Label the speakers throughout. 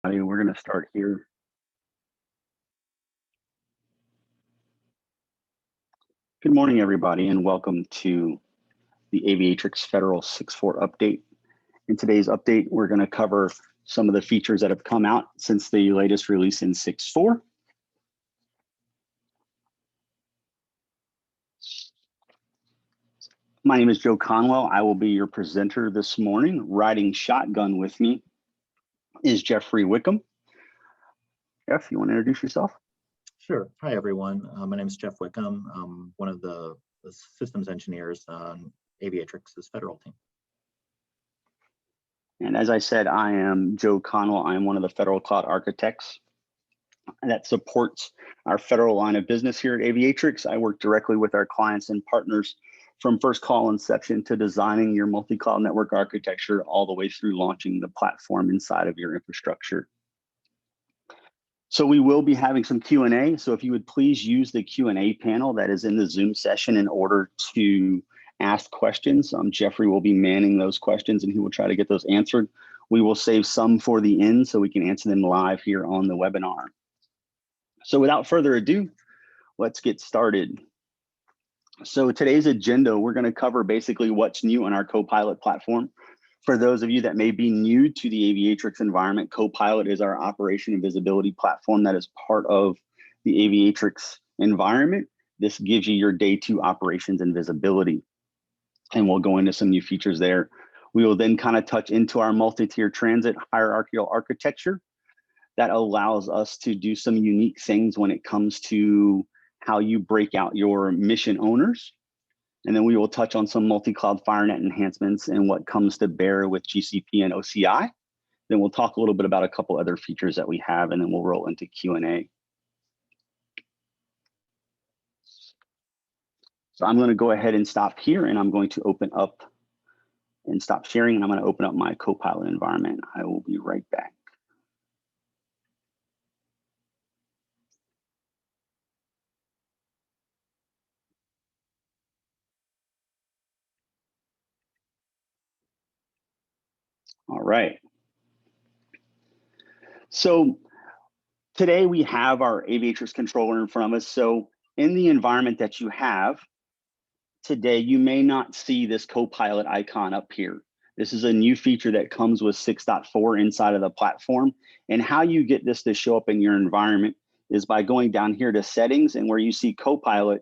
Speaker 1: We're going to start here. Good morning, everybody, and welcome to the Aviatrix Federal 6.4 update. In today's update, we're going to cover some of the features that have come out since the latest release in 6.4. My name is Joe Conwell. I will be your presenter this morning. Riding shotgun with me is Jeffrey Wickham. Jeff, you want to introduce yourself?
Speaker 2: Sure. Hi, everyone. My name is Jeff Wickham. I'm one of the systems engineers on Aviatrix's federal team.
Speaker 1: And as I said, I am Joe Conwell. I am one of the federal cloud architects that supports our federal line of business here at Aviatrix. I work directly with our clients and partners from first call inception to designing your multi-cloud network architecture all the way through launching the platform inside of your infrastructure. So we will be having some Q&A. So if you would please use the Q&A panel that is in the Zoom session in order to ask questions. Jeffrey will be manning those questions and he will try to get those answered. We will save some for the end so we can answer them live here on the webinar. So without further ado, let's get started. So today's agenda, we're going to cover basically what's new on our CoPilot platform. For those of you that may be new to the Aviatrix environment, CoPilot is our operation and visibility platform that is part of the Aviatrix environment. This gives you your day two operations and visibility. And we'll go into some new features there. We will then kind of touch into our multi-tier transit hierarchical architecture that allows us to do some unique things when it comes to how you break out your mission owners. And then we will touch on some multi-cloud FireNet enhancements and what comes to bear with GCP and OCI. Then we'll talk a little bit about a couple other features that we have, and then we'll roll into Q&A. So I'm going to go ahead and stop here, and I'm going to open up and stop sharing, and I'm going to open up my CoPilot environment. I will be right back. All right. So today we have our Aviatrix controller in front of us. So in the environment that you have today, you may not see this CoPilot icon up here. This is a new feature that comes with 6.4 inside of the platform. And how you get this to show up in your environment is by going down here to settings, and where you see CoPilot.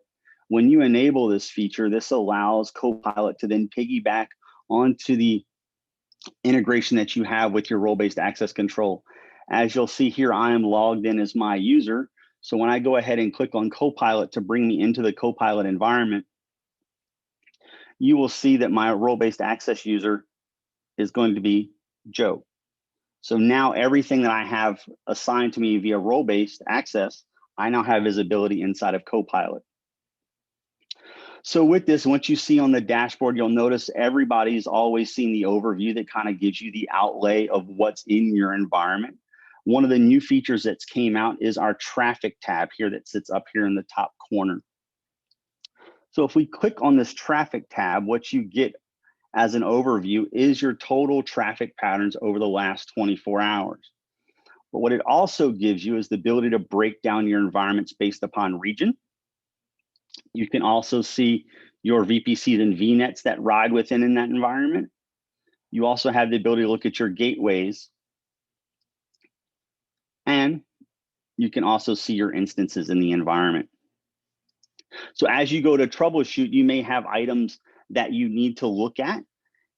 Speaker 1: When you enable this feature, this allows CoPilot to then piggyback onto the integration that you have with your role-based access control. As you'll see here, I am logged in as my user. So when I go ahead and click on CoPilot to bring me into the CoPilot environment, you will see that my role-based access user is going to be Joe. So now everything that I have assigned to me via role-based access, I now have visibility inside of CoPilot. So with this, once you see on the dashboard, you'll notice everybody's always seen the overview that kind of gives you the outlay of what's in your environment. One of the new features that's came out is our traffic tab here that sits up here in the top corner. So if we click on this traffic tab, what you get as an overview is your total traffic patterns over the last 24 hours. But what it also gives you is the ability to break down your environments based upon region. You can also see your VPCs and VNets that ride within in that environment. You also have the ability to look at your gateways. And you can also see your instances in the environment. So as you go to troubleshoot, you may have items that you need to look at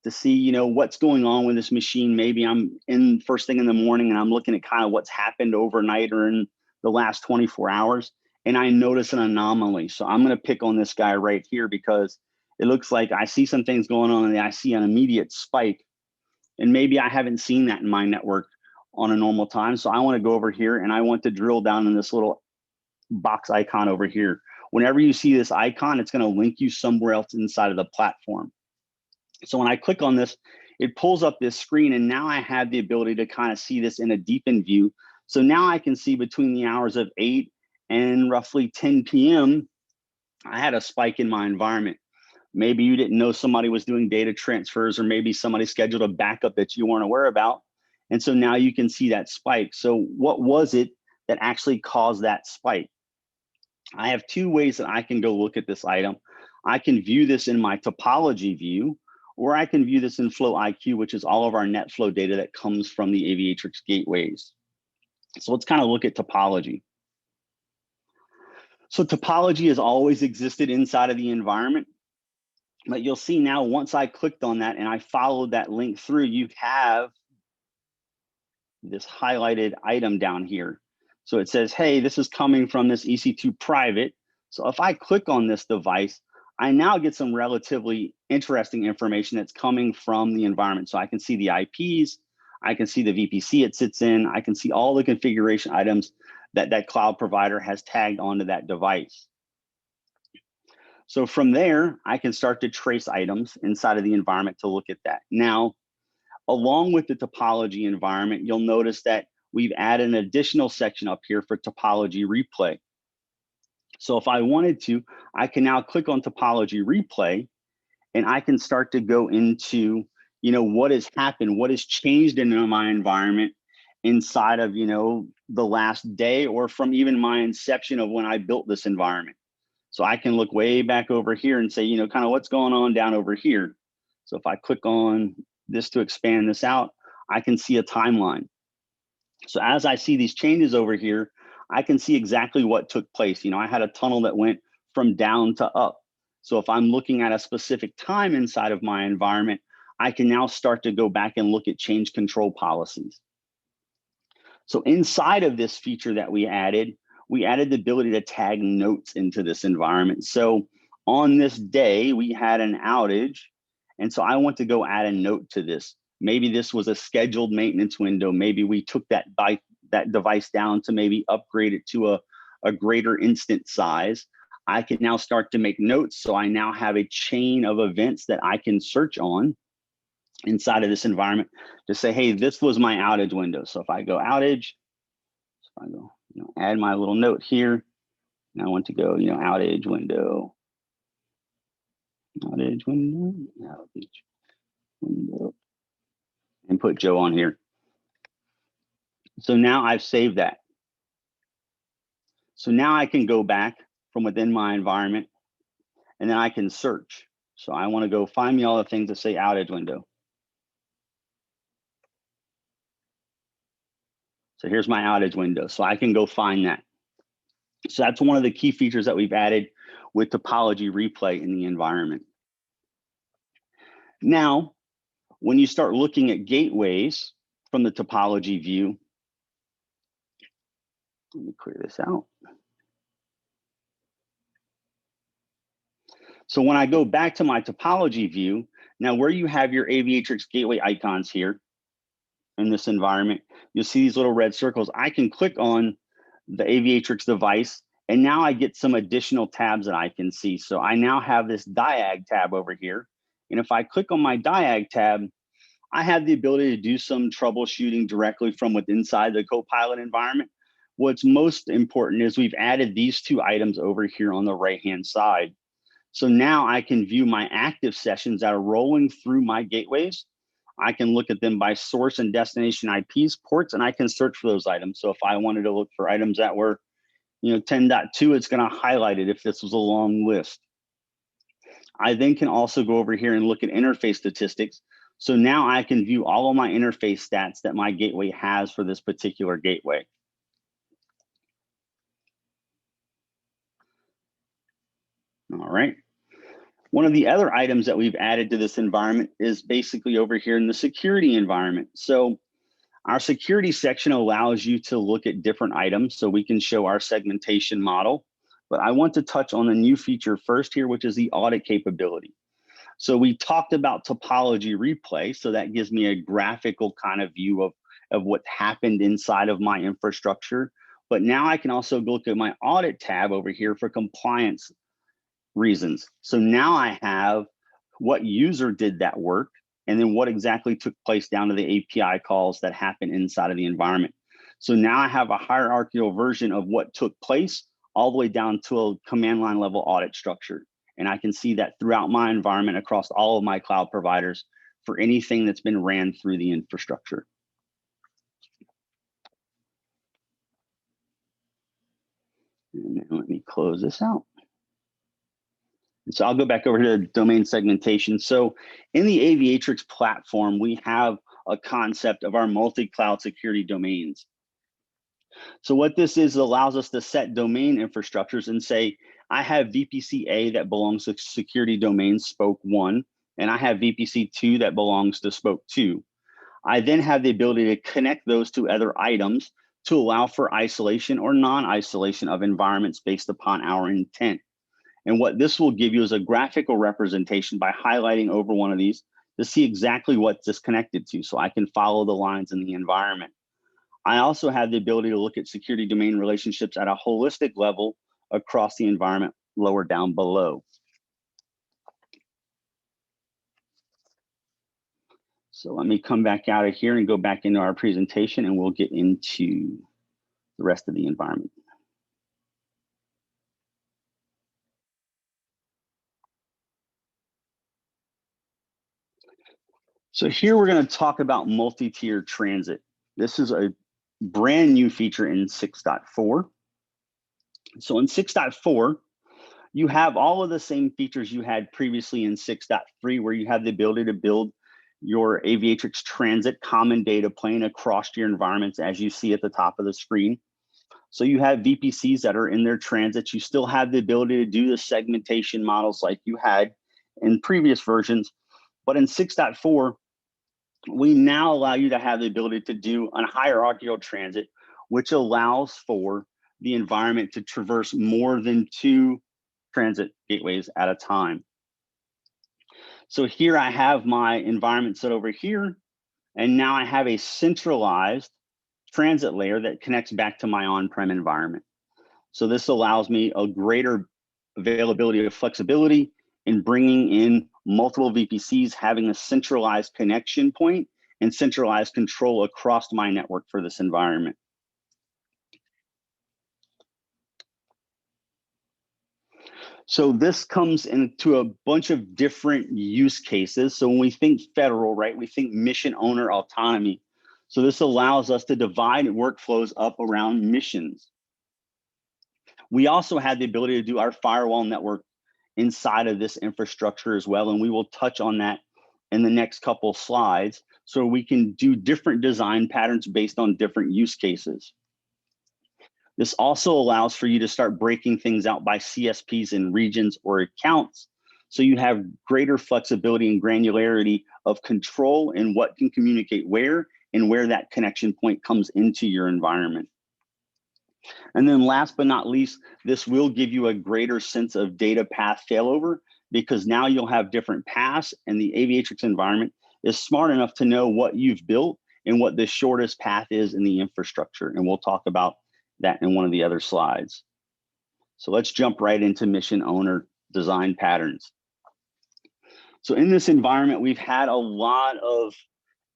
Speaker 1: to see, what's going on with this machine. Maybe I'm in first thing in the morning and I'm looking at kind of what's happened overnight or in the last 24 hours. And I notice an anomaly. So I'm going to pick on this guy right here because it looks like I see some things going on and I see an immediate spike. And maybe I haven't seen that in my network on a normal time. So I want to go over here and I want to drill down in this little box icon over here. Whenever you see this icon, it's going to link you somewhere else inside of the platform. So when I click on this, it pulls up this screen, and now I have the ability to kind of see this in a deepened view. So now I can see between the hours of 8 and roughly 10 p.m., I had a spike in my environment. Maybe you didn't know somebody was doing data transfers, or maybe somebody scheduled a backup that you weren't aware about. And so now you can see that spike. So what was it that actually caused that spike? I have two ways that I can go look at this item. I can view this in my topology view, or I can view this in Flow IQ, which is all of our net flow data that comes from the Aviatrix gateways. So let's kind of look at topology. So topology has always existed inside of the environment, but you'll see now once I clicked on that and I followed that link through, you have this highlighted item down here. So it says, hey, this is coming from this EC2 private. So if I click on this device, I now get some relatively interesting information that's coming from the environment. So I can see the IPs, I can see the VPC it sits in, I can see all the configuration items that that cloud provider has tagged onto that device. So from there, I can start to trace items inside of the environment to look at that. Now, along with the topology environment, you'll notice that we've added an additional section up here for topology replay. So if I wanted to, I can now click on topology replay and I can start to go into, what has happened, what has changed in my environment inside of, the last day or from even my inception of when I built this environment. So I can look way back over here and say, kind of what's going on down over here. So if I click on this to expand this out, I can see a timeline. So as I see these changes over here, I can see exactly what took place. I had a tunnel that went from down to up. So if I'm looking at a specific time inside of my environment, I can now start to go back and look at change control policies. So inside of this feature that we added the ability to tag notes into this environment. So on this day, we had an outage. And so I want to go add a note to this. Maybe this was a scheduled maintenance window. Maybe we took that device down to maybe upgrade it to a greater instance size. I can now start to make notes. So I now have a chain of events that I can search on inside of this environment to say, hey, this was my outage window. So if I go outage, if I go, add my little note here, and I want to go, outage window, outage window, and put Joe on here. So now I've saved that. So now I can go back from within my environment and then I can search. So I want to go find me all the things that say outage window. So here's my outage window. So I can go find that. So that's one of the key features that we've added with topology replay in the environment. Now, when you start looking at gateways from the topology view, let me clear this out. So when I go back to my topology view, now where you have your Aviatrix gateway icons here in this environment, you'll see these little red circles. I can click on the Aviatrix device, and now I get some additional tabs that I can see. So I now have this diag tab over here. And if I click on my diag tab, I have the ability to do some troubleshooting directly from within inside the CoPilot environment. What's most important is we've added these two items over here on the right-hand side. So now I can view my active sessions that are rolling through my gateways. I can look at them by source and destination IPs, ports, and I can search for those items. So if I wanted to look for items that were 10.2, it's going to highlight it if this was a long list. I then can also go over here and look at interface statistics. So now I can view all of my interface stats that my gateway has for this particular gateway. All right. One of the other items that we've added to this environment is basically over here in the security environment. So our security section allows you to look at different items so we can show our segmentation model. But I want to touch on the new feature first here, which is the audit capability. So we talked about topology replay. So that gives me a graphical kind of view of what happened inside of my infrastructure. But now I can also look at my audit tab over here for compliance reasons. So now I have what user did that work and then what exactly took place down to the API calls that happen inside of the environment. So now I have a hierarchical version of what took place all the way down to a command line level audit structure. And I can see that throughout my environment across all of my cloud providers for anything that's been ran through the infrastructure. And then let me close this out. So I'll go back over to domain segmentation. So in the Aviatrix platform, we have a concept of our multi-cloud security domains. So what this is, allows us to set domain infrastructures and say, I have VPC A that belongs to security domain spoke 1, and I have VPC 2 that belongs to spoke 2. I then have the ability to connect those to other items to allow for isolation or non-isolation of environments based upon our intent. And what this will give you is a graphical representation by highlighting over one of these to see exactly what this connected to, so I can follow the lines in the environment. I also have the ability to look at security domain relationships at a holistic level across the environment lower down below. So let me come back out of here and go back into our presentation, and we'll get into the rest of the environment. So here we're going to talk about multi-tier transit. This is a brand new feature in 6.4. So in 6.4, you have all of the same features you had previously in 6.3, where you have the ability to build your Aviatrix transit common data plane across your environments, as you see at the top of the screen. So you have VPCs that are in their transits. You still have the ability to do the segmentation models like you had in previous versions. But in 6.4, we now allow you to have the ability to do a hierarchical transit, which allows for the environment to traverse more than 2 transit gateways at a time. So here I have my environment set over here, and now I have a centralized transit layer that connects back to my on-prem environment. So this allows me a greater availability of flexibility in bringing in multiple VPCs, having a centralized connection point and centralized control across my network for this environment. So this comes into a bunch of different use cases. So when we think federal, right, we think mission owner autonomy. So this allows us to divide workflows up around missions. We also had the ability to do our firewall network inside of this infrastructure as well, and we will touch on that in the next couple slides, so we can do different design patterns based on different use cases. This also allows for you to start breaking things out by CSPs and regions or accounts, so you have greater flexibility and granularity of control and what can communicate where and where that connection point comes into your environment. And then last but not least, this will give you a greater sense of data path failover, because now you'll have different paths, and the Aviatrix environment is smart enough to know what you've built and what the shortest path is in the infrastructure. And we'll talk about that in one of the other slides. So let's jump right into mission owner design patterns. So in this environment, we've had a lot of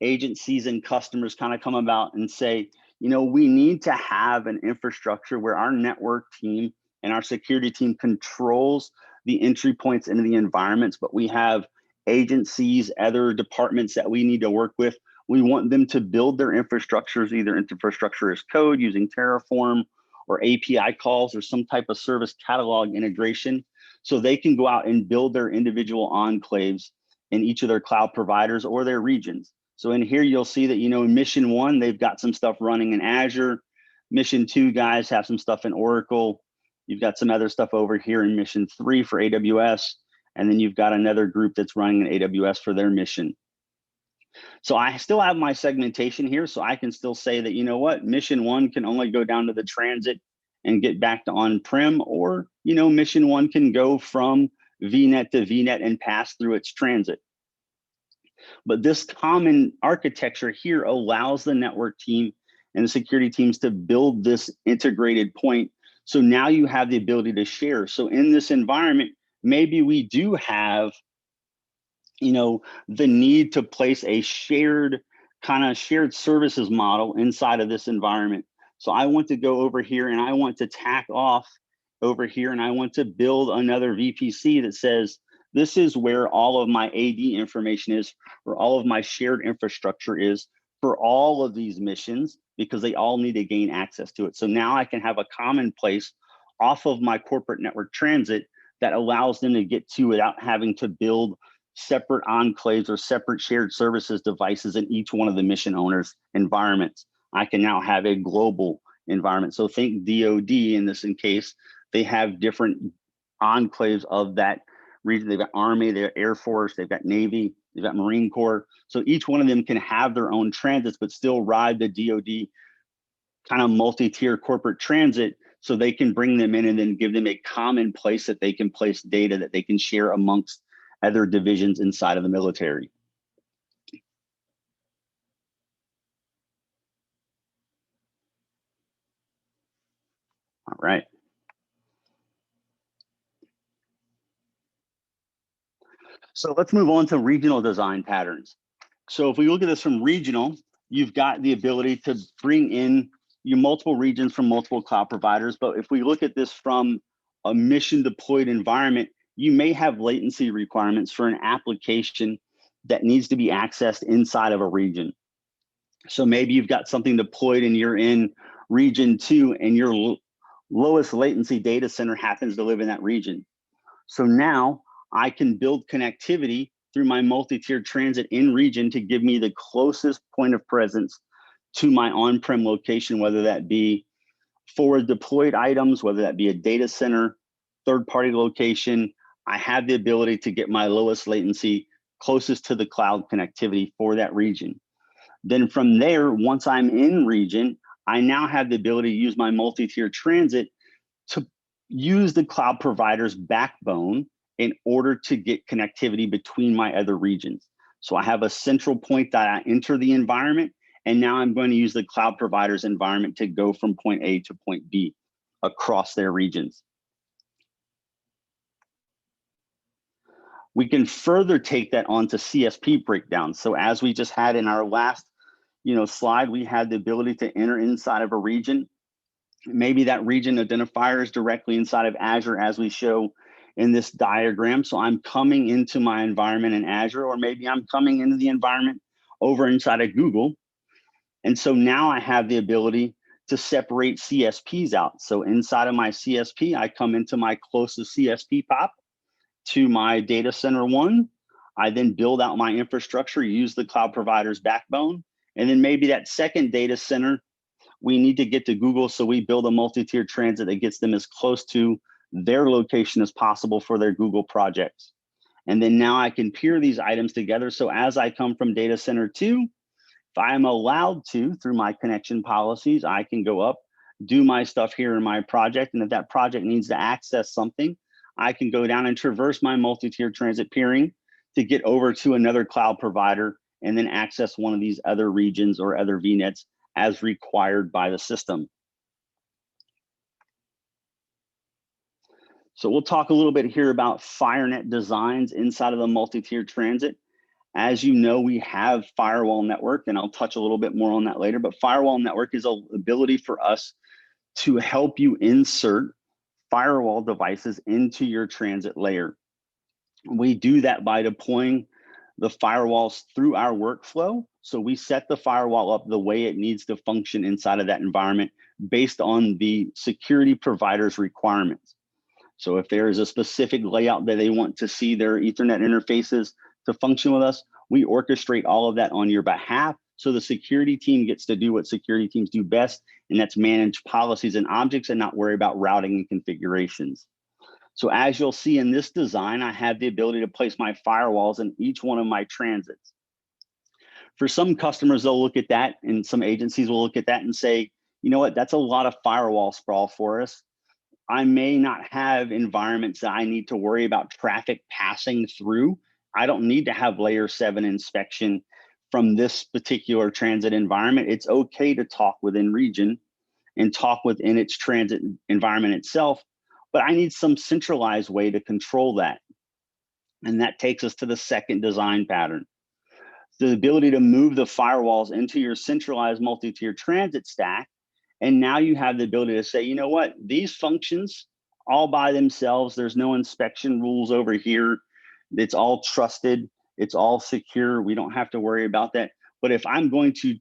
Speaker 1: agencies and customers kind of come about and say, you know, we need to have an infrastructure where our network team and our security team controls the entry points into the environments, but we have agencies, other departments that we need to work with. We want them to build their infrastructures, either infrastructure as code using Terraform or API calls or some type of service catalog integration, so they can go out and build their individual enclaves in each of their cloud providers or their regions. So in here, you'll see that, you know, in Mission 1, they've got some stuff running in Azure. Mission 2 guys have some stuff in Oracle. You've got some other stuff over here in Mission 3 for AWS. And then you've got another group that's running in AWS for their mission. So I still have my segmentation here, so I can still say that, you know what, Mission 1 can only go down to the transit and get back to on-prem, or, you know, Mission 1 can go from VNet to VNet and pass through its transit. But this common architecture here allows the network team and the security teams to build this integrated point. So now you have the ability to share. So in this environment, maybe we do have, you know, the need to place a shared services model inside of this environment. So I want to go over here and I want to tack off over here, and I want to build another VPC that says, this is where all of my AD information is, where all of my shared infrastructure is for all of these missions, because they all need to gain access to it. So now I can have a common place off of my corporate network transit that allows them to get to without having to build separate enclaves or separate shared services devices in each one of the mission owners' environments. I can now have a global environment. So think DoD in this case, they have different enclaves of that region. They've got Army, they've got Air Force, they've got Navy, they've got Marine Corps. So each one of them can have their own transits, but still ride the DoD kind of multi-tier corporate transit, so they can bring them in and then give them a common place that they can place data that they can share amongst other divisions inside of the military. All right. So let's move on to regional design patterns. So if we look at this from regional, you've got the ability to bring in your multiple regions from multiple cloud providers. But if we look at this from a mission deployed environment, you may have latency requirements for an application that needs to be accessed inside of a region. So maybe you've got something deployed and you're in region 2 and your lowest latency data center happens to live in that region. So now I can build connectivity through my multi-tiered transit in region to give me the closest point of presence to my on-prem location, whether that be forward deployed items, whether that be a data center, third-party location. I have the ability to get my lowest latency closest to the cloud connectivity for that region. Then from there, once I'm in region, I now have the ability to use my multi-tier transit to use the cloud provider's backbone in order to get connectivity between my other regions. So I have a central point that I enter the environment, and now I'm going to use the cloud provider's environment to go from point A to point B across their regions. We can further take that onto CSP breakdown. So as we just had in our last slide, we had the ability to enter inside of a region. Maybe that region identifier is directly inside of Azure as we show in this diagram. So I'm coming into my environment in Azure, or maybe I'm coming into the environment over inside of Google. And so now I have the ability to separate CSPs out. So inside of my CSP, I come into my closest CSP POP to my data center 1. I then build out my infrastructure, use the cloud provider's backbone. And then maybe that second data center, we need to get to Google, so we build a multi-tiered transit that gets them as close to their location as possible for their Google projects. And then now I can peer these items together. So as I come from data center 2, if I'm allowed to, through my connection policies, I can go up, do my stuff here in my project. And if that project needs to access something, I can go down and traverse my multi-tiered transit peering to get over to another cloud provider and then access one of these other regions or other VNets as required by the system. So we'll talk a little bit here about FireNet designs inside of the multi-tiered transit. As you know, we have firewall network, and I'll touch a little bit more on that later, but firewall network is an ability for us to help you insert firewall devices into your transit layer. We do that by deploying the firewalls through our workflow. So we set the firewall up the way it needs to function inside of that environment based on the security provider's requirements. So if there is a specific layout that they want to see their Ethernet interfaces to function with us, we orchestrate all of that on your behalf. So the security team gets to do what security teams do best, and that's manage policies and objects and not worry about routing and configurations. So as you'll see in this design, I have the ability to place my firewalls in each one of my transits. For some customers, they'll look at that, and some agencies will look at that and say, you know what, that's a lot of firewall sprawl for us. I may not have environments that I need to worry about traffic passing through. I don't need to have layer 7 inspection from this particular transit environment. It's okay to talk within region and talk within its transit environment itself, but I need some centralized way to control that. And that takes us to the second design pattern. The ability to move the firewalls into your centralized multi-tier transit stack. And now you have the ability to say, you know what, these functions all by themselves, there's no inspection rules over here. It's all trusted, it's all secure. We don't have to worry about that. But if I'm going to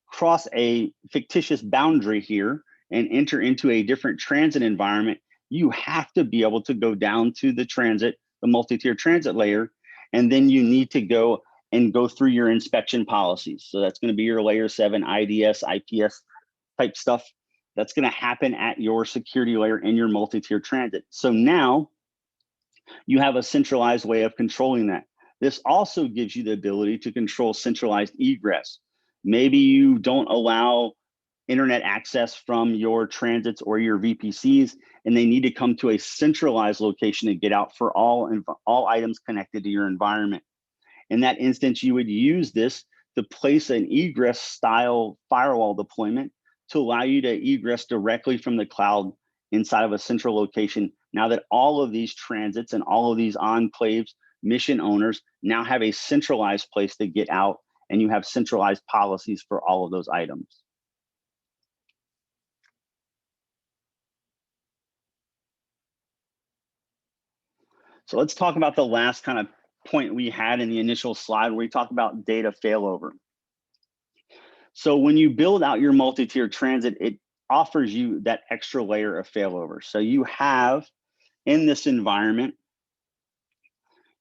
Speaker 1: cross a fictitious boundary here and enter into a different transit environment, you have to be able to go down to the transit, the multi-tier transit layer, and then you need to go through your inspection policies. So that's going to be your layer 7 IDS, IPS type stuff. That's going to happen at your security layer in your multi-tier transit. So now you have a centralized way of controlling that. This also gives you the ability to control centralized egress. Maybe you don't allow internet access from your transits or your VPCs, and they need to come to a centralized location to get out for all items connected to your environment. In that instance, you would use this to place an egress style firewall deployment to allow you to egress directly from the cloud inside of a central location. Now that all of these transits and all of these enclaves, mission owners now have a centralized place to get out, and you have centralized policies for all of those items. So let's talk about the last kind of point we had in the initial slide where we talk about data failover. So when you build out your multi-tier transit, it offers you that extra layer of failover. So you have in this environment,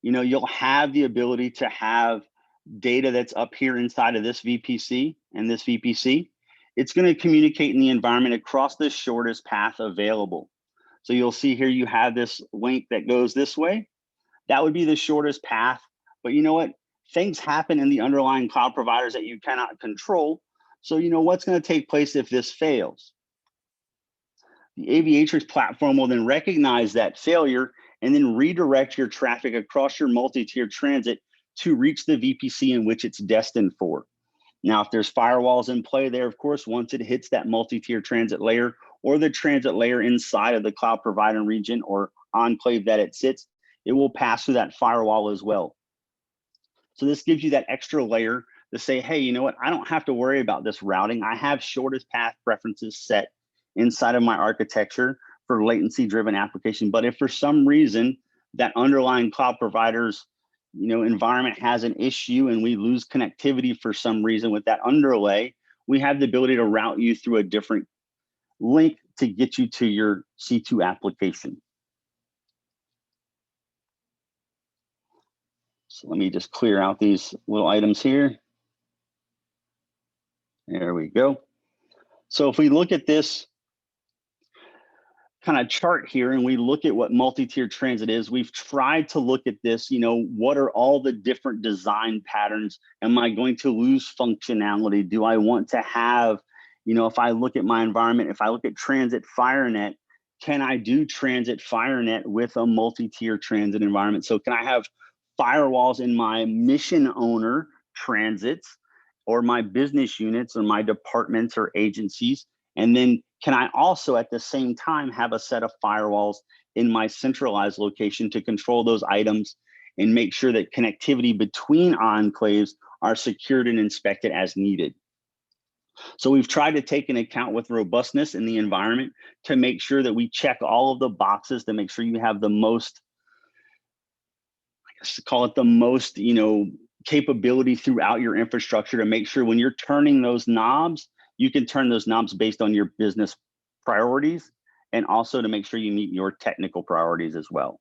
Speaker 1: you'll have the ability to have data that's up here inside of this VPC and this VPC. It's going to communicate in the environment across the shortest path available. So you'll see here you have this link that goes this way. That would be the shortest path. But you know what? Things happen in the underlying cloud providers that you cannot control. So you know what's going to take place if this fails? The Aviatrix platform will then recognize that failure and then redirect your traffic across your multi-tier transit to reach the VPC in which it's destined for. Now, if there's firewalls in play there, of course, once it hits that multi-tier transit layer or the transit layer inside of the cloud provider region or enclave that it sits, it will pass through that firewall as well. So this gives you that extra layer to say, hey, you know what? I don't have to worry about this routing. I have shortest path preferences set inside of my architecture for latency-driven application. But if for some reason that underlying cloud provider's environment has an issue and we lose connectivity for some reason with that underlay, we have the ability to route you through a different link to get you to your C2 application. So let me just clear out these little items here. There we go. So if we look at this kind of chart here and we look at what multi-tier transit is, we've tried to look at this, what are all the different design patterns? Am I going to lose functionality? Do I want to have, if I look at my environment, if I look at transit FireNet, can I do transit FireNet with a multi-tier transit environment? So can I have firewalls in my mission owner transits or my business units or my departments or agencies? And then can I also at the same time have a set of firewalls in my centralized location to control those items and make sure that connectivity between enclaves are secured and inspected as needed? So we've tried to take into account with robustness in the environment to make sure that we check all of the boxes to make sure you have the most, I guess call it the most, capability throughout your infrastructure to make sure when you're turning those knobs, you can turn those knobs based on your business priorities and also to make sure you meet your technical priorities as well.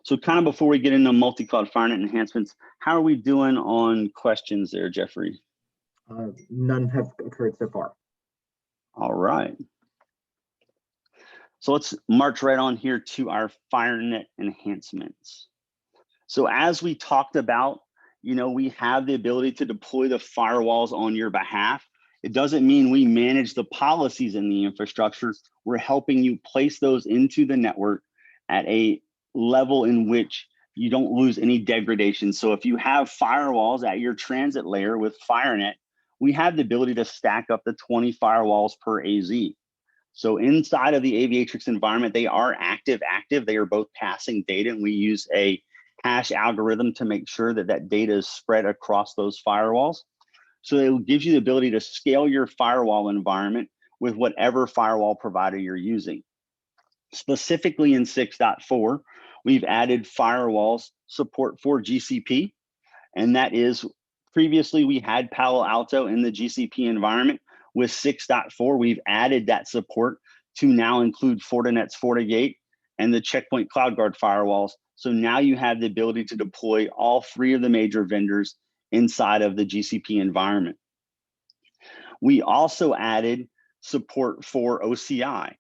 Speaker 1: So kind of before we get into multi-cloud FireNet enhancements, how are we doing on questions there, Jeffrey?
Speaker 2: None have occurred so far.
Speaker 1: All right. So let's march right on here to our FireNet enhancements. So as we talked about, we have the ability to deploy the firewalls on your behalf. It doesn't mean we manage the policies in the infrastructure. We're helping you place those into the network at a level in which you don't lose any degradation. So if you have firewalls at your transit layer with FireNet, we have the ability to stack up to 20 firewalls per AZ. So inside of the Aviatrix environment, they are active. They are both passing data, and we use a hash algorithm to make sure that that data is spread across those firewalls. So it gives you the ability to scale your firewall environment with whatever firewall provider you're using. Specifically in 6.4, we've added firewalls support for GCP, and that is Previously, we had Palo Alto in the GCP environment. With 6.4, we've added that support to now include Fortinet's FortiGate and the Checkpoint CloudGuard firewalls. So now you have the ability to deploy all three of the major vendors inside of the GCP environment. We also added support for OCI.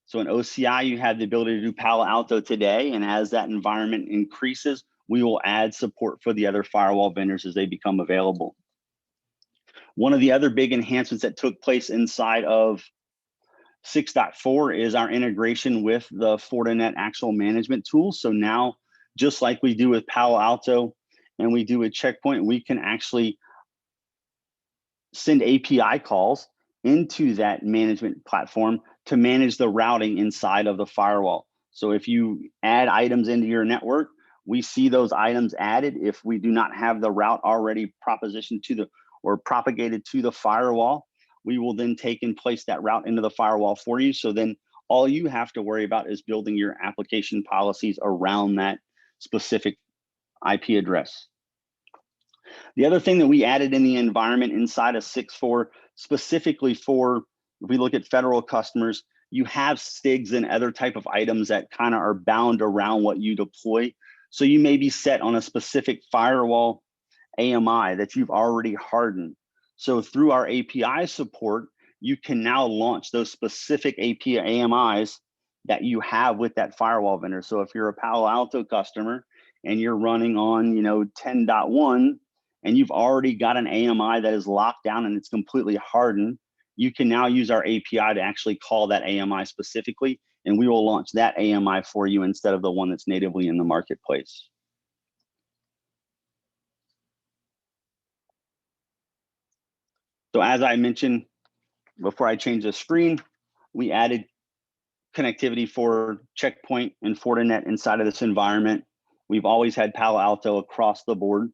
Speaker 1: So in OCI, you have the ability to do Palo Alto today, and as that environment increases, we will add support for the other firewall vendors as they become available. One of the other big enhancements that took place inside of 6.4 is our integration with the Fortinet actual management tool. So now, just like we do with Palo Alto and we do with Checkpoint, we can actually send API calls into that management platform to manage the routing inside of the firewall. So if you add items into your network, we see those items added. If we do not have the route already propositioned to the or propagated to the firewall, we will then take and place that route into the firewall for you. So then all you have to worry about is building your application policies around that specific IP address. The other thing that we added in the environment inside of 6.4, specifically for, if we look at federal customers, you have STIGs and other type of items that kind of are bound around what you deploy. So you may be set on a specific firewall AMI that you've already hardened. So through our API support, you can now launch those specific API AMIs that you have with that firewall vendor. So if you're a Palo Alto customer and you're running on 10.1 and you've already got an AMI that is locked down and it's completely hardened, you can now use our API to actually call that AMI specifically, and we will launch that AMI for you instead of the one that's natively in the marketplace. So as I mentioned before I change the screen, we added connectivity for Checkpoint and Fortinet inside of this environment. We've always had Palo Alto across the board,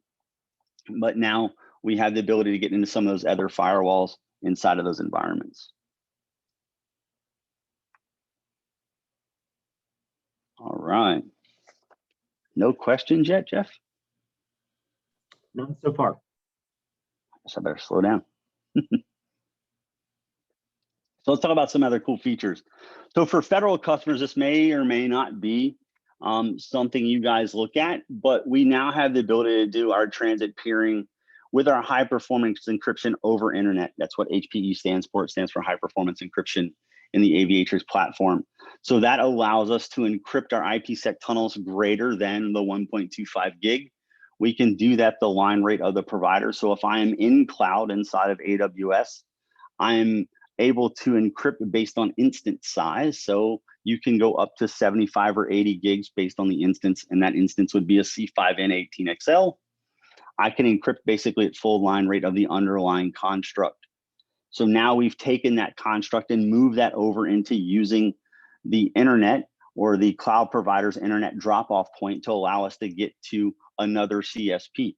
Speaker 1: but now we have the ability to get into some of those other firewalls inside of those environments. All right. No questions yet, Jeff?
Speaker 2: None so far.
Speaker 1: Guess I better slow down. So let's talk about some other cool features. So for federal customers, this may or may not be something you guys look at, but we now have the ability to do our transit peering with our high performance encryption over internet. That's what HPE stands for. It stands for high performance encryption in the Aviatrix platform. So that allows us to encrypt our IPsec tunnels greater than the 1.25 gig. We can do that the line rate of the provider. So if I am in cloud inside of AWS, I'm able to encrypt based on instance size. So you can go up to 75 or 80 gigs based on the instance, and that instance would be a C5N18XL. I can encrypt basically at full line rate of the underlying construct. So now we've taken that construct and moved that over into using the internet or the cloud provider's internet drop-off point to allow us to get to another CSP.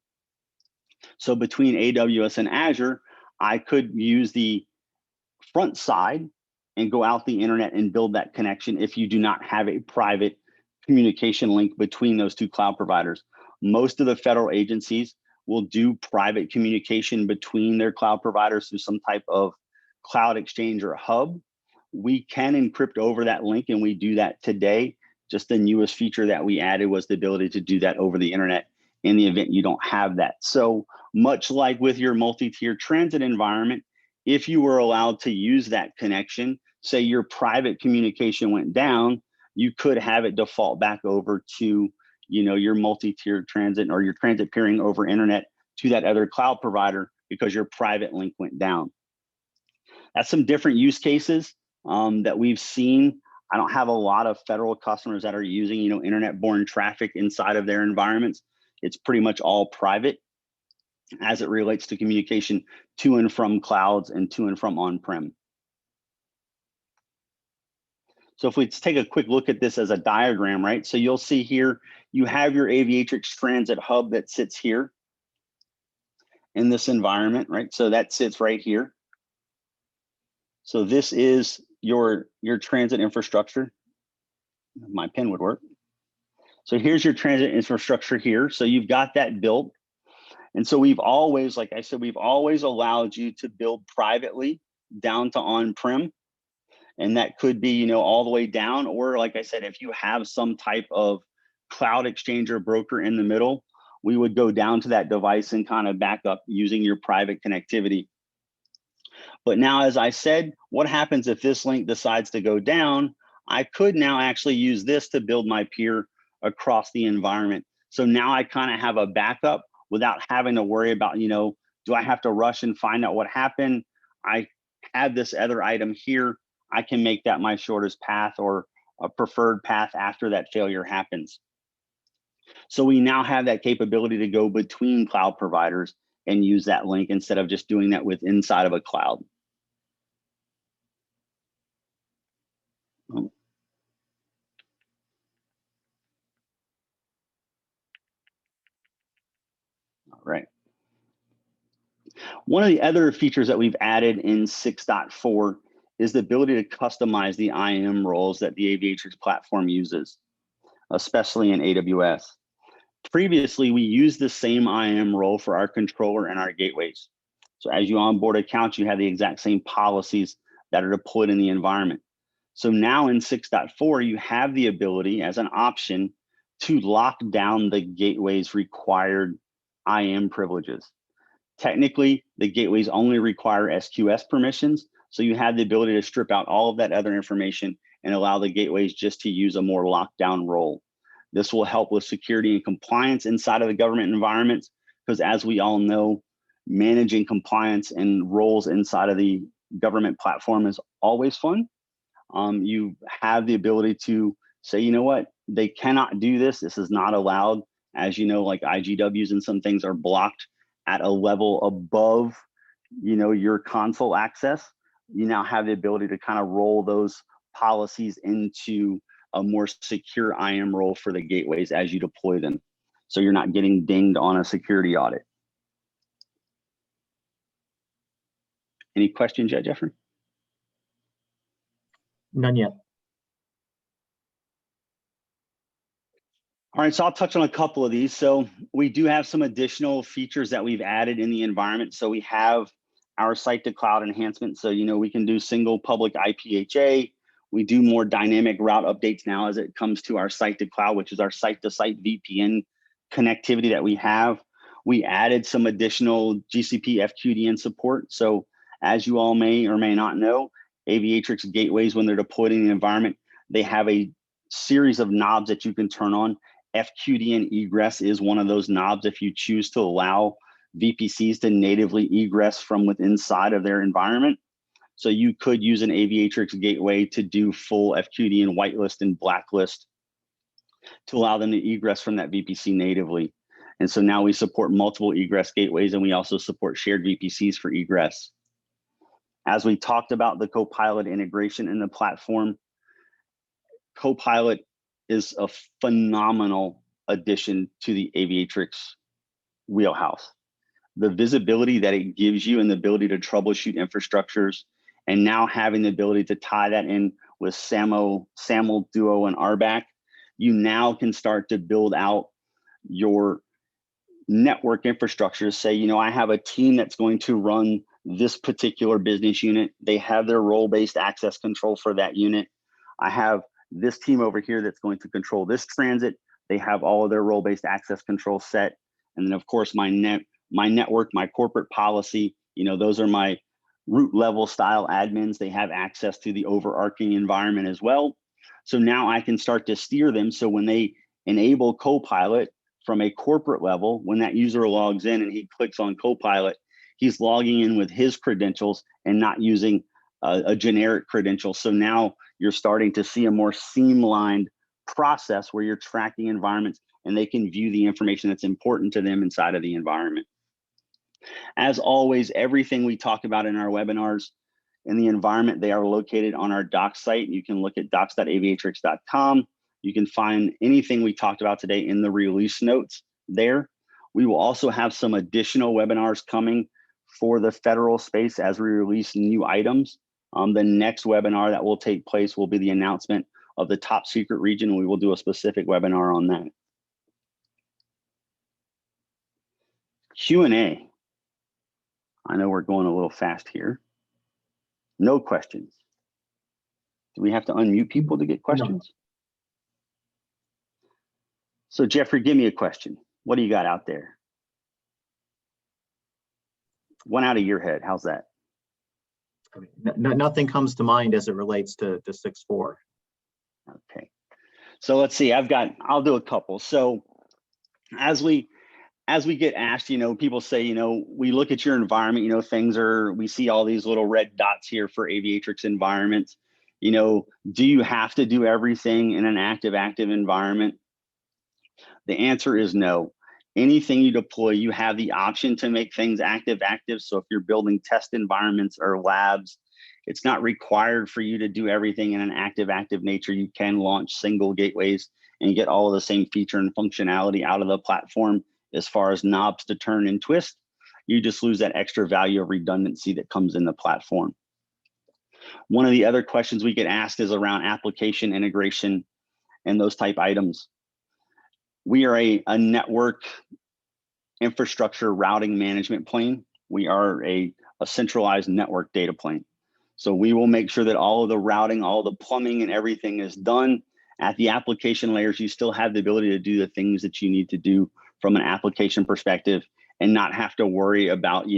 Speaker 1: So between AWS and Azure, I could use the front side and go out the internet and build that connection if you do not have a private communication link between those two cloud providers. Most of the federal agencies will do private communication between their cloud providers through some type of cloud exchange or hub. We can encrypt over that link, and we do that today. Just the newest feature that we added was the ability to do that over the internet in the event you don't have that. So much like with your multi-tier transit environment, if you were allowed to use that connection, say your private communication went down, you could have it default back over to your multi-tier transit or your transit peering over internet to that other cloud provider because your private link went down. That's some different use cases that we've seen. I don't have a lot of federal customers that are using internet-borne traffic inside of their environments. It's pretty much all private as it relates to communication to and from clouds and to and from on-prem. So if we take a quick look at this as a diagram, right? So you'll see here, you have your Aviatrix Transit Hub that sits here in this environment, right? So that sits right here. So this is your transit infrastructure. My pen would work. So here's your transit infrastructure here. So you've got that built. And so we've always, like I said, we've always allowed you to build privately down to on-prem. And that could be, you know, all the way down, or like I said, if you have some type of cloud exchange or broker in the middle, we would go down to that device and kind of back up using your private connectivity. But now, as I said, what happens if this link decides to go down? I could now actually use this to build my peer across the environment. So now I kind of have a backup without having to worry about, you know, do I have to rush and find out what happened? I have this other item here. I can make that my shortest path or a preferred path after that failure happens. So we now have that capability to go between cloud providers and use that link instead of just doing that with inside of a cloud. All right. One of the other features that we've added in 6.4 is the ability to customize the IAM roles that the Aviatrix platform uses, especially in AWS. Previously, we used the same IAM role for our controller and our gateways. So as you onboard accounts, you have the exact same policies that are deployed in the environment. So now in 6.4, you have the ability as an option to lock down the gateway's required IAM privileges. Technically, the gateways only require SQS permissions, so you have the ability to strip out all of that other information and allow the gateways just to use a more locked down role. This will help with security and compliance inside of the government environments, because as we all know, managing compliance and roles inside of the government platform is always fun. You have the ability to say, you know what, they cannot do this. This is not allowed. As you know, like IGWs and some things are blocked at a level above, you know, your console access. You now have the ability to kind of roll those policies into a more secure IAM role for the gateways as you deploy them. So you're not getting dinged on a security audit. Any questions yet, Jeffrey?
Speaker 2: None yet.
Speaker 1: All right, so I'll touch on a couple of these. So we do have some additional features that we've added in the environment. So we have our site to cloud enhancement. So, you know, we can do single public IPHA. We do more dynamic route updates now as it comes to our site to cloud, which is our site to site VPN connectivity that we have. We added some additional GCP FQDN support. So as you all may or may not know, Aviatrix gateways, when they're deployed in the environment, they have a series of knobs that you can turn on. FQDN egress is one of those knobs if you choose to allow VPCs to natively egress from within inside of their environment. So you could use an Aviatrix gateway to do full FQDN whitelist and blacklist to allow them to egress from that VPC natively. And so now we support multiple egress gateways, and we also support shared VPCs for egress. As we talked about the CoPilot integration in the platform, CoPilot is a phenomenal addition to the Aviatrix wheelhouse. The visibility that it gives you and the ability to troubleshoot infrastructures, and now having the ability to tie that in with SAML, Duo, and RBAC, you now can start to build out your network infrastructure. Say, you know, I have a team that's going to run this particular business unit. They have their role-based access control for that unit. I have this team over here that's going to control this transit. They have all of their role-based access control set. And then of course, my network, my corporate policy, you know, those are my root level style admins. They have access to the overarching environment as well. So now I can start to steer them. So when they enable CoPilot from a corporate level, when that user logs in and he clicks on CoPilot, he's logging in with his credentials and not using a generic credential. So now you're starting to see a more streamlined process where you're tracking environments and they can view the information that's important to them inside of the environment. As always, everything we talk about in our webinars in the environment, they are located on our docs site. You can look at docs.aviatrix.com. You can find anything we talked about today in the release notes there. We will also have some additional webinars coming for the federal space as we release new items. The next webinar that will take place will be the announcement of the top secret region. We will do a specific webinar on that. Q&A. I know we're going a little fast here. No questions. Do we have to unmute people to get questions? So Jeffrey, give me a question. What do you got out there? One out of your head. How's that?
Speaker 2: I mean, nothing comes to mind as it relates to 6.4.
Speaker 1: Okay. So let's see. I'll do a couple. So as we get asked, people say, we look at your environment, we see all these little red dots here for Aviatrix environments. Do you have to do everything in an active environment? The answer is no. Anything you deploy, you have the option to make things active. So if you're building test environments or labs, it's not required for you to do everything in an active nature. You can launch single gateways and get all of the same feature and functionality out of the platform as far as knobs to turn and twist. You just lose that extra value of redundancy that comes in the platform. One of the other questions we get asked is around application integration and those type items. We are a network infrastructure routing management plane. We are a centralized network data plane. So we will make sure that all of the routing, all the plumbing and everything is done. At the application layers, you still have the ability to do the things that you need to do from an application perspective and not have to worry about,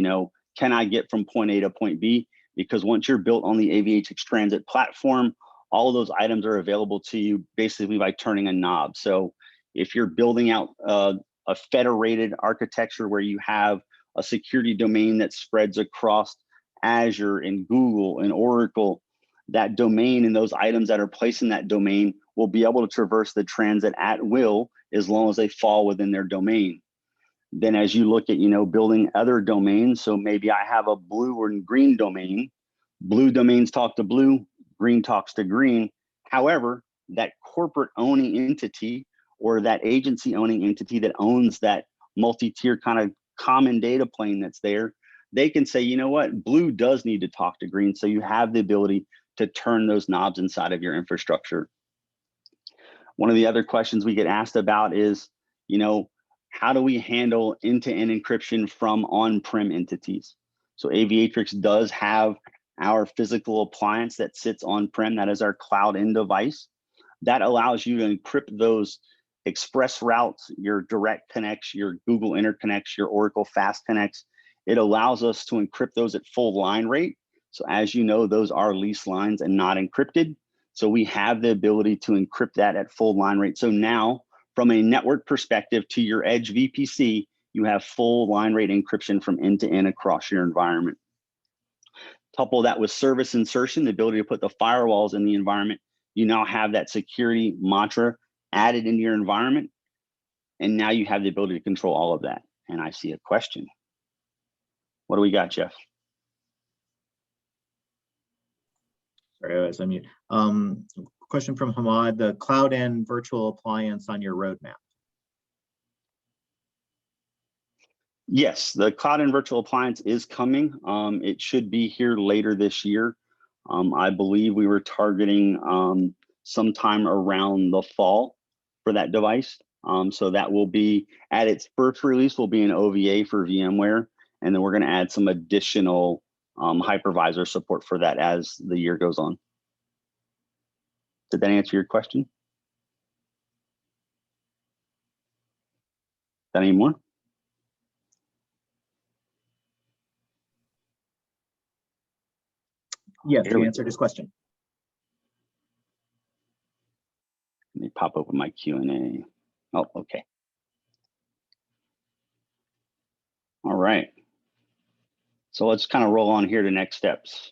Speaker 1: can I get from point A to point B? Because once you're built on the Aviatrix Transit platform, all of those items are available to you basically by turning a knob. So if you're building out a federated architecture where you have a security domain that spreads across Azure and Google and Oracle, that domain and those items that are placed in that domain will be able to traverse the transit at will as long as they fall within their domain. Then as you look at, building other domains, so maybe I have a blue or green domain, blue domains talk to blue, green talks to green. However, that corporate owning entity or that agency owning entity that owns that multi-tier kind of common data plane that's there, they can say, you know what, blue does need to talk to green. So you have the ability to turn those knobs inside of your infrastructure. One of the other questions we get asked about is, how do we handle end-to-end encryption from on-prem entities? So Aviatrix does have our physical appliance that sits on-prem. That is our cloud end device. That allows you to encrypt those express routes, your direct connects, your Google interconnects, your Oracle fast connects. It allows us to encrypt those at full line rate. So as you know, those are leased lines and not encrypted. So we have the ability to encrypt that at full line rate. So now from a network perspective to your edge VPC, you have full line rate encryption from end to end across your environment. Couple that with service insertion, the ability to put the firewalls in the environment. You now have that security mantra added into your environment. And now you have the ability to control all of that. And I see a question. What do we got, Jeff?
Speaker 2: Sorry, I was on mute. Question from Hamad, the cloud and virtual appliance on your roadmap.
Speaker 1: Yes, the cloud and virtual appliance is coming. It should be here later this year. I believe we were targeting sometime around the fall for that device. So that will be at its first release will be an OVA for VMware. And then we're going to add some additional hypervisor support for that as the year goes on. Did that answer your question? Got any more?
Speaker 2: Yes, you answered his question.
Speaker 1: Let me pop open my Q&A. Oh, okay. All right. So let's kind of roll on here to next steps.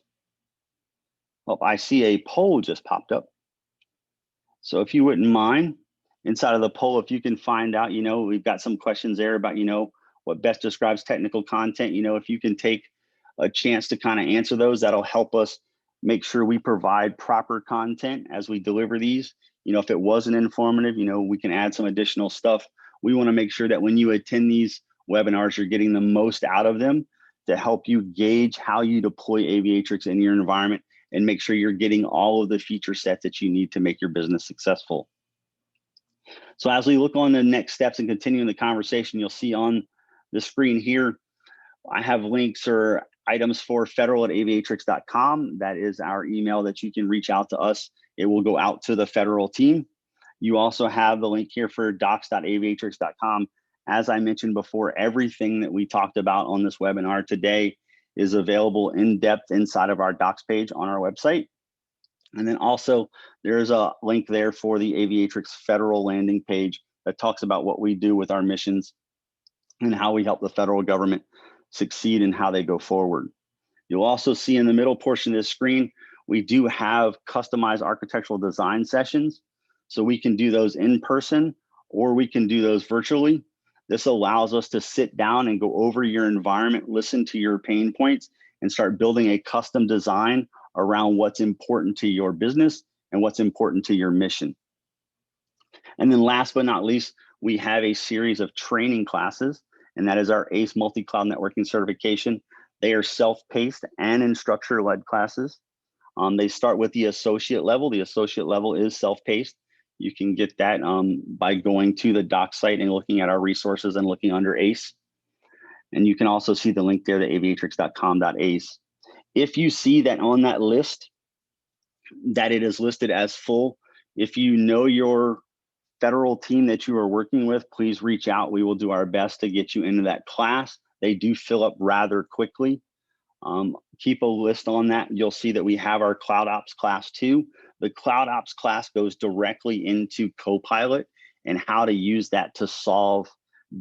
Speaker 1: Oh, I see a poll just popped up. So if you wouldn't mind, inside of the poll, if you can find out, we've got some questions there about, what best describes technical content. If you can take a chance to kind of answer those, that'll help us make sure we provide proper content as we deliver these. If it wasn't informative, we can add some additional stuff. We want to make sure that when you attend these webinars, you're getting the most out of them to help you gauge how you deploy Aviatrix in your environment and make sure you're getting all of the feature sets that you need to make your business successful. So as we look on the next steps and continuing the conversation, you'll see on the screen here, I have links or items for federal@aviatrix.com. That is our email that you can reach out to us. It will go out to the federal team. You also have the link here for docs.aviatrix.com. As I mentioned before, everything that we talked about on this webinar today is available in depth inside of our docs page on our website. And then also there's a link there for the Aviatrix federal landing page that talks about what we do with our missions and how we help the federal government succeed and how they go forward. You'll also see in the middle portion of this screen, we do have customized architectural design sessions. So we can do those in person or we can do those virtually. This allows us to sit down and go over your environment, listen to your pain points, and start building a custom design around what's important to your business and what's important to your mission. And then last but not least, we have a series of training classes, and that is our ACE multi-cloud networking certification. They are self-paced and instructor-led classes. They start with the associate level. The associate level is self-paced. You can get that by going to the doc site and looking at our resources and looking under ACE. And you can also see the link there, the aviatrix.com.ace. If you see that on that list, that it is listed as full, if you know your federal team that you are working with, please reach out. We will do our best to get you into that class. They do fill up rather quickly. Keep a list on that. You'll see that we have our Cloud Ops class 2. The Cloud Ops class goes directly into CoPilot and how to use that to solve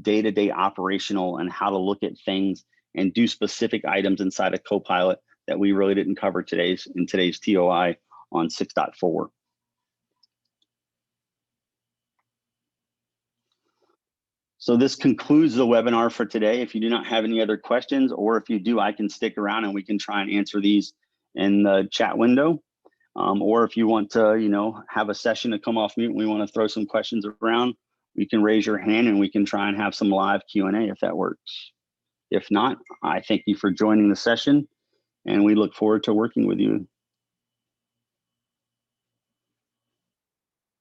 Speaker 1: day-to-day operational and how to look at things and do specific items inside of CoPilot that we really didn't cover in today's TOI on 6.4. So this concludes the webinar for today. If you do not have any other questions, or if you do, I can stick around and we can try and answer these in the chat window. Or if you want to, have a session to come off mute and we want to throw some questions around, you can raise your hand and we can try and have some live Q&A if that works. If not, I thank you for joining the session and we look forward to working with you.